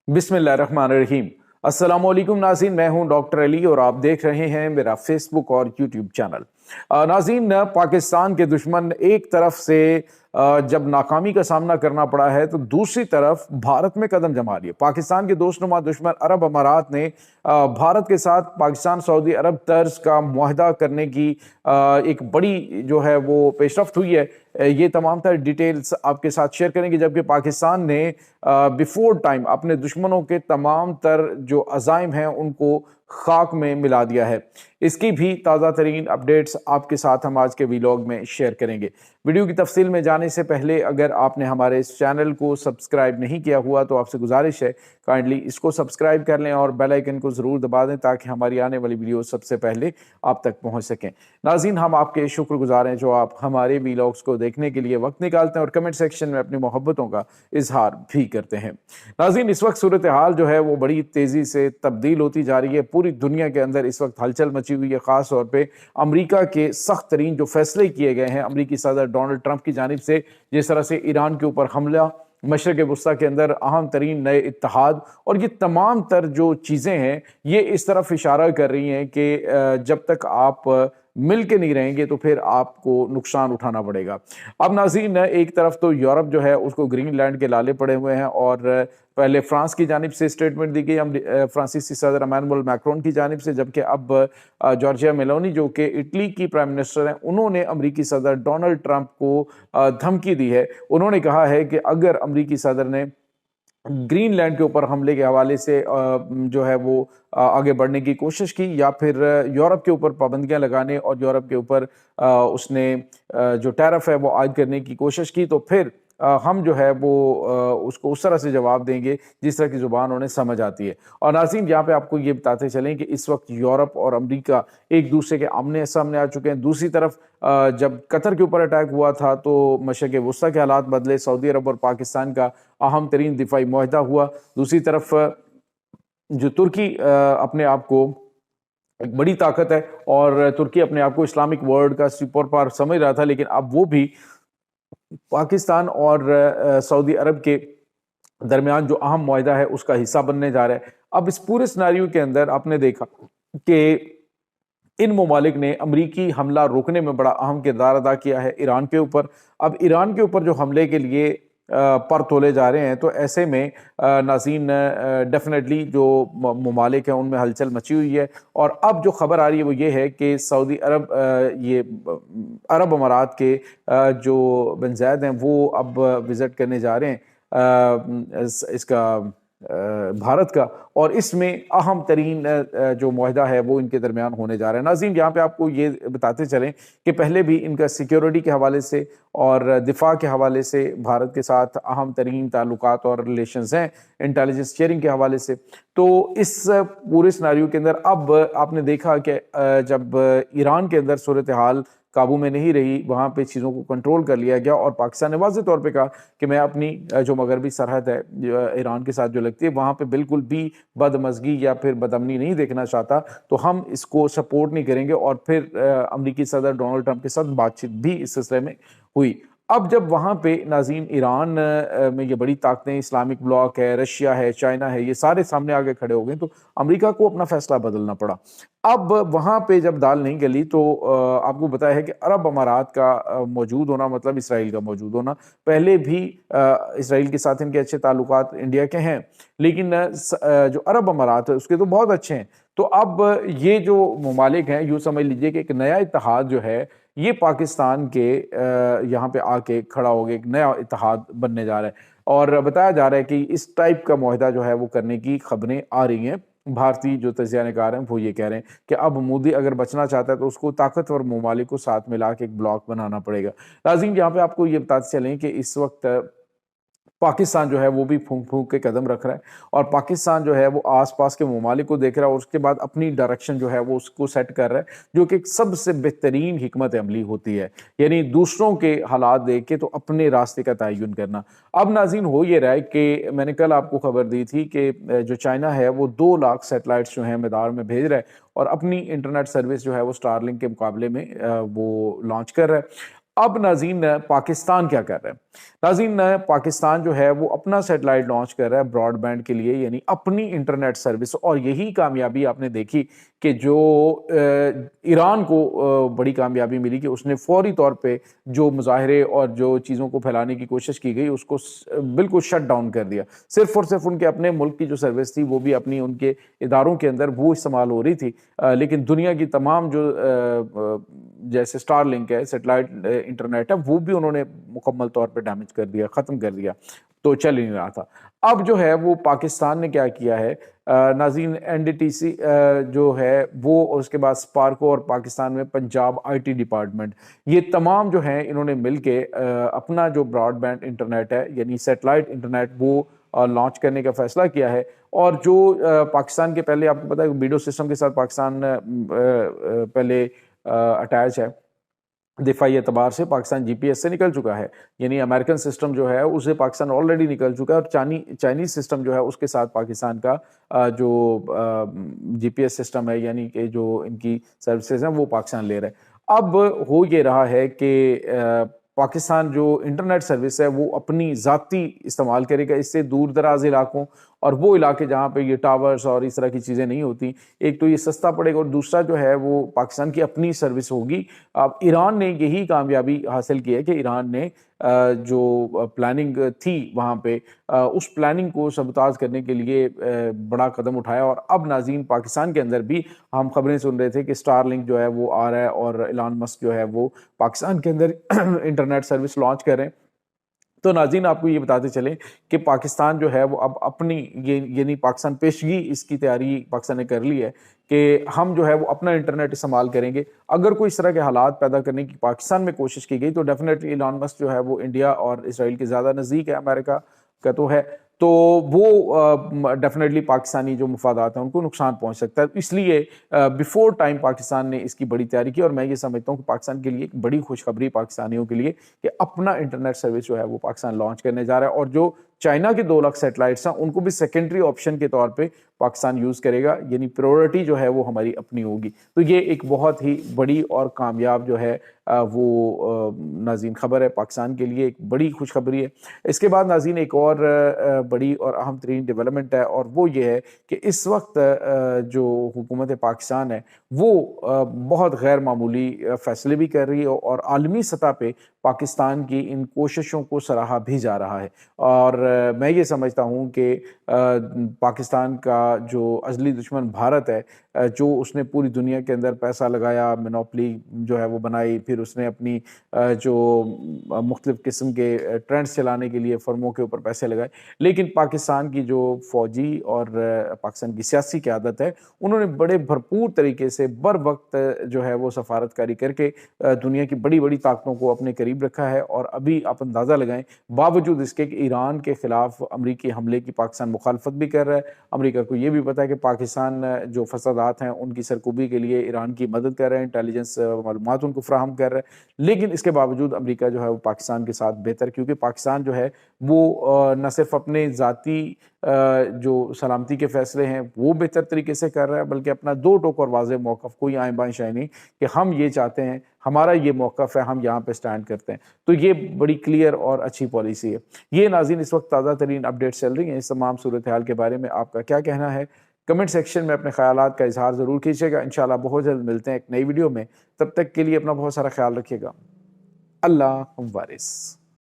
बिस्मिल्लाहिर्रहमानिर्रहीम। अस्सलामुअलैकुम नाज़रीन, मैं हूं डॉक्टर अली और आप देख रहे हैं मेरा फेसबुक और यूट्यूब चैनल। नाज़रीन, पाकिस्तान के दुश्मन एक तरफ से जब नाकामी का सामना करना पड़ा है तो दूसरी तरफ भारत में कदम जमा लिए। पाकिस्तान के दोस्तनुमा दुश्मन अरब अमारात ने भारत के साथ पाकिस्तान सऊदी अरब तर्ज का मुआहदा करने की एक बड़ी जो है वो पेशरफ्त हुई है। ये तमाम तर डिटेल्स आपके साथ शेयर करेंगे, जबकि पाकिस्तान ने बिफोर टाइम अपने दुश्मनों के तमाम तर जो अज़ाइम हैं उनको खाक में मिला दिया है। इसकी भी ताज़ा तरीन अपडेट्स आपके साथ हम आज के वीलॉग में शेयर करेंगे। वीडियो की तफसील में जाने से पहले अगर आपने हमारे इस चैनल को सब्सक्राइब नहीं किया हुआ तो आपसे गुजारिश है काइंडली इसको सब्सक्राइब कर लें और बेल आइकन को ज़रूर दबा दें ताकि हमारी आने वाली वीडियो सबसे पहले आप तक पहुंच सकें। नाज़रीन, हम आपके शुक्रगुजार हैं जो आप हमारे वीलॉग्स को देखने के लिए वक्त निकालते हैं और कमेंट सेक्शन में अपनी मोहब्बतों का इजहार भी करते हैं। नाज़रीन, इस वक्त सूरत हाल जो है वो बड़ी तेज़ी से तब्दील होती जा रही है। पूरी दुनिया के अंदर इस वक्त हलचल मची हुई है। ख़ास तौर पर अमरीका के सख्त तरीन जो फैसले किए गए हैं अमरीकी सदर डोनाल्ड ट्रंप की जानिब से, जिस तरह से ईरान के ऊपर हमला, मशरक़ वस्ता के अंदर अहम तरीन नए इत्तेहाद और ये तमाम तर जो चीज़ें हैं ये इस तरफ इशारा कर रही हैं कि जब तक आप मिल के नहीं रहेंगे तो फिर आपको नुकसान उठाना पड़ेगा। अब नाज़रीन, एक तरफ तो यूरोप जो है उसको ग्रीनलैंड के लाले पड़े हुए हैं और पहले फ्रांस की जानिब से स्टेटमेंट दी गई फ्रांसीसी सदर इमैनुअल मैक्रोन की जानिब से, जबकि अब जॉर्जिया मेलोनी जो कि इटली की प्राइम मिनिस्टर हैं उन्होंने अमरीकी सदर डोनाल्ड ट्रंप को धमकी दी है। उन्होंने कहा है कि अगर अमरीकी सदर ने ग्रीनलैंड के ऊपर हमले के हवाले से जो है वो आगे बढ़ने की कोशिश की या फिर यूरोप के ऊपर पाबंदियां लगाने और यूरोप के ऊपर उसने जो टैरिफ है वो आयद करने की कोशिश की तो फिर हम जो है वो उसको उस तरह से जवाब देंगे जिस तरह की ज़ुबान उन्हें समझ आती है। और नाज़रीन, यहाँ पे आपको ये बताते चलें कि इस वक्त यूरोप और अमेरिका एक दूसरे के आमने सामने आ चुके हैं। दूसरी तरफ जब कतर के ऊपर अटैक हुआ था तो मशरक़ वस्ता के हालात बदले, सऊदी अरब और पाकिस्तान का अहम तरीन दिफाई मुआहदा हुआ। दूसरी तरफ जो तुर्की अपने आप को एक बड़ी ताकत है और तुर्की अपने आप को इस्लामिक वर्ल्ड का सुपर पावर समझ रहा था, लेकिन अब वो भी पाकिस्तान और सऊदी अरब के दरमियान जो अहम मुआहदा है उसका हिस्सा बनने जा रहा है। अब इस पूरे सिनेरियो के अंदर आपने देखा कि इन ममालिक ने अमरीकी हमला रोकने में बड़ा अहम किरदार अदा किया है ईरान के ऊपर। अब ईरान के ऊपर जो हमले के लिए पर तोले जा रहे हैं तो ऐसे में नाज़रीन डेफिनेटली जो ममालिक हैं उनमें हलचल मची हुई है। और अब जो खबर आ रही है वो ये है कि सऊदी अरब ये अरब अमारात के जो बिन ज़ायद हैं वो अब विज़िट करने जा रहे हैं इसका भारत का, और इसमें अहम तरीन जो मुआहदा है वो इनके दरमियान होने जा रहा है। नाज़रीन, यहाँ पे आपको ये बताते चलें कि पहले भी इनका सिक्योरिटी के हवाले से और दिफा के हवाले से भारत के साथ अहम तरीन ताल्लुकात और रिलेशंस हैं, इंटेलिजेंस शेयरिंग के हवाले से। तो इस पूरे सिनेरियो के अंदर अब आपने देखा कि जब ईरान के अंदर सूरत हाल काबू में नहीं रही, वहाँ पे चीज़ों को कंट्रोल कर लिया गया और पाकिस्तान ने वाज़ेह तौर पे कहा कि मैं अपनी जो मगरबी सरहद है ईरान के साथ जो लगती है वहाँ पे बिल्कुल भी बदमज़गी या फिर बदअमनी नहीं देखना चाहता, तो हम इसको सपोर्ट नहीं करेंगे। और फिर अमरीकी सदर डोनाल्ड ट्रंप के साथ बातचीत भी इस सिलसिले में हुई। अब जब वहाँ पे नाज़रीन ईरान में ये बड़ी ताकतें, इस्लामिक ब्लॉक है, रशिया है, चाइना है, ये सारे सामने आके खड़े हो गए तो अमेरिका को अपना फैसला बदलना पड़ा। अब वहाँ पे जब दाल नहीं गली तो आपको बताया है कि अरब अमारात का मौजूद होना मतलब इसराइल का मौजूद होना। पहले भी इसराइल के साथ इनके अच्छे ताल्लुकात इंडिया के हैं, लेकिन जो अरब अमारात है उसके तो बहुत अच्छे हैं। तो अब ये जो ममालिक हैं, यूँ समझ लीजिए कि एक नया इत्तेहाद जो है ये पाकिस्तान के यहाँ पे आके खड़ा हो गया, एक नया इत्तेहाद बनने जा रहा है। और बताया जा रहा है कि इस टाइप का मुआहदा जो है वो करने की खबरें आ रही हैं। भारतीय जो तजियाकार हैं वो ये कह रहे हैं कि अब मोदी अगर बचना चाहता है तो उसको ताकतवर ममालिक को साथ मिला के एक ब्लॉक बनाना पड़ेगा। नाज़रीन, यहाँ पे आपको ये बताते चलें कि इस वक्त पाकिस्तान जो है वो भी फूंक फूंक के कदम रख रहा है और पाकिस्तान जो है वो आसपास के ममालिक को देख रहा है और उसके बाद अपनी डायरेक्शन जो है वो उसको सेट कर रहा है, जो कि एक सबसे बेहतरीन हिकमत अमली होती है, यानी दूसरों के हालात देख के तो अपने रास्ते का तयन करना। अब नाज़रीन, हो ये रहा है कि मैंने कल आपको खबर दी थी कि जो चाइना है वो 2 लाख सैटेलाइट्स जो हैं मैदान में भेज रहा है और अपनी इंटरनेट सर्विस जो है वो स्टारलिंक के मुकाबले में वो लॉन्च कर रहा है। अब नाज़रीन पाकिस्तान क्या कर रहा है? नाज़रीन पाकिस्तान जो है वो अपना सैटेलाइट लॉन्च कर रहा है ब्रॉडबैंड के लिए, यानी अपनी इंटरनेट सर्विस। और यही कामयाबी आपने देखी कि जो ईरान को बड़ी कामयाबी मिली कि उसने फौरी तौर पे जो मुजाहरे और जो चीज़ों को फैलाने की कोशिश की गई उसको बिल्कुल शट डाउन कर दिया। सिर्फ और सिर्फ उनके अपने मुल्क की जो सर्विस थी वो भी अपनी उनके इदारों के अंदर वो इस्तेमाल हो रही थी, लेकिन दुनिया की तमाम जो जैसे स्टारलिंक है, सैटेलाइट इंटरनेट है, वो भी उन्होंने मुकम्मल तौर पे डैमेज कर दिया, ख़त्म कर दिया, तो चल ही नहीं रहा था। अब जो है वो पाकिस्तान ने क्या किया है, नाज़रीन एनडीटीसी जो है वो, और उसके बाद स्पार्को और पाकिस्तान में पंजाब आईटी डिपार्टमेंट, ये तमाम जो हैं इन्होंने मिलके अपना जो ब्रॉडबैंड इंटरनेट है यानी सैटेलाइट इंटरनेट वो लॉन्च करने का फैसला किया है। और जो पाकिस्तान के पहले आपको पता है वीडियो सिस्टम के साथ पाकिस्तान पहले अटैच है, दिफाई एतबार से पाकिस्तान जीपीएस से निकल चुका है, यानी अमेरिकन सिस्टम जो है उसे पाकिस्तान ऑलरेडी निकल चुका है, और चाइनीज सिस्टम जो है उसके साथ पाकिस्तान का जो जीपीएस सिस्टम है यानी कि जो इनकी सर्विसेज हैं वो पाकिस्तान ले रहा है। अब हो ये रहा है कि पाकिस्तान जो इंटरनेट सर्विस है वो अपनी ज़ाती इस्तेमाल करेगा, इससे दूर दराज इलाकों और वो इलाके जहाँ पे ये टावर्स और इस तरह की चीज़ें नहीं होती, एक तो ये सस्ता पड़ेगा और दूसरा जो है वो पाकिस्तान की अपनी सर्विस होगी। अब ईरान ने यही कामयाबी हासिल की है कि ईरान ने जो प्लानिंग थी वहाँ पे उस प्लानिंग को सबताज करने के लिए बड़ा कदम उठाया। और अब नाज़रीन पाकिस्तान के अंदर भी हम खबरें सुन रहे थे कि स्टारलिंक जो है वो आ रहा है और एलन मस्क जो है वो पाकिस्तान के अंदर इंटरनेट सर्विस लॉन्च कर रहे हैं। तो नाज़रीन आपको ये बताते चलें कि पाकिस्तान जो है वो अब अपनी ये यानी पाकिस्तान पेशगी इसकी तैयारी पाकिस्तान ने कर ली है कि हम जो है वो अपना इंटरनेट इस्तेमाल करेंगे। अगर कोई इस तरह के हालात पैदा करने की पाकिस्तान में कोशिश की गई तो डेफिनेटली एलन मस्क जो है वो इंडिया और इसराइल के ज़्यादा नज़दीक है, अमेरिका का तो है, तो वो डेफिनेटली पाकिस्तानी जो मुफादात हैं उनको नुकसान पहुंच सकता है। इसलिए बिफोर टाइम पाकिस्तान ने इसकी बड़ी तैयारी की, और मैं ये समझता हूँ कि पाकिस्तान के लिए एक बड़ी खुशखबरी पाकिस्तानियों के लिए कि अपना इंटरनेट सर्विस जो है वो पाकिस्तान लॉन्च करने जा रहा है। और जो चाइना के 2 लाख सैटेलाइट्स हैं उनको भी सेकेंडरी ऑप्शन के तौर पे पाकिस्तान यूज़ करेगा, यानी प्रायोरिटी जो है वो हमारी अपनी होगी। तो ये एक बहुत ही बड़ी और कामयाब जो है वो नाज़रीन खबर है पाकिस्तान के लिए, एक बड़ी खुशखबरी है। इसके बाद नाज़रीन एक और बड़ी और अहम तरीन डेवलपमेंट है, और वो ये है कि इस वक्त जो हुकूमत पाकिस्तान है वो बहुत गैर मामूली फैसले भी कर रही है और आलमी सतह पे पाकिस्तान की इन कोशिशों को सराहा भी जा रहा है। और मैं ये समझता हूँ कि पाकिस्तान का जो अज़ली दुश्मन भारत है, जो उसने पूरी दुनिया के अंदर पैसा लगाया, मोनोपोली जो है वो बनाई, फिर उसने अपनी जो मुख्तलिफ़ किस्म के ट्रेंड्स चलाने के लिए फर्मों के ऊपर पैसे लगाए, लेकिन पाकिस्तान की जो फ़ौजी और पाकिस्तान की सियासी क़यादत है उन्होंने बड़े भरपूर तरीके से बर वक्त जो है वो सफारतकारी करके दुनिया की बड़ी बड़ी ताकतों को अपने करीब रखा है। और अभी आप अंदाज़ा लगाएं, बावजूद इसके कि ईरान के ख़िलाफ़ अमरीकी हमले की पाकिस्तान मुखालफत भी कर रहा है, अमरीका को ये भी पता है कि पाकिस्तान जो फसादात हैं उनकी सरकूबी के लिए ईरान की मदद कर रहे हैं, इंटेलिजेंस मालूमात उनको फ्राहम कर रहे हैं, लेकिन इसके बावजूद अमरीका जो है वो पाकिस्तान के साथ बेहतर, क्योंकि पाकिस्तान जो है वो न सिर्फ अपने ज़ाती जो सलामती के फ़ैसले हैं वो बेहतर तरीके से कर रहा है, बल्कि अपना दो टोक और वाज़ेह मौक़िफ़, कोई आएँ बाएँ शाएँ नहीं, कि हम ये चाहते हैं, हमारा ये मौक़िफ़ है, हम यहाँ पे स्टैंड करते हैं। तो ये बड़ी क्लियर और अच्छी पॉलिसी है। ये नाज़रीन इस वक्त ताज़ा तरीन अपडेट्स चल रही हैं। इस तमाम सूरत हाल के बारे में आपका क्या कहना है? कमेंट सेक्शन में अपने ख़यालात का इज़हार ज़रूर कीजिएगा। इंशाअल्लाह बहुत जल्द मिलते हैं एक नई वीडियो में। तब तक के लिए अपना बहुत सारा ख्याल रखिएगा। अल्लाह वारिस।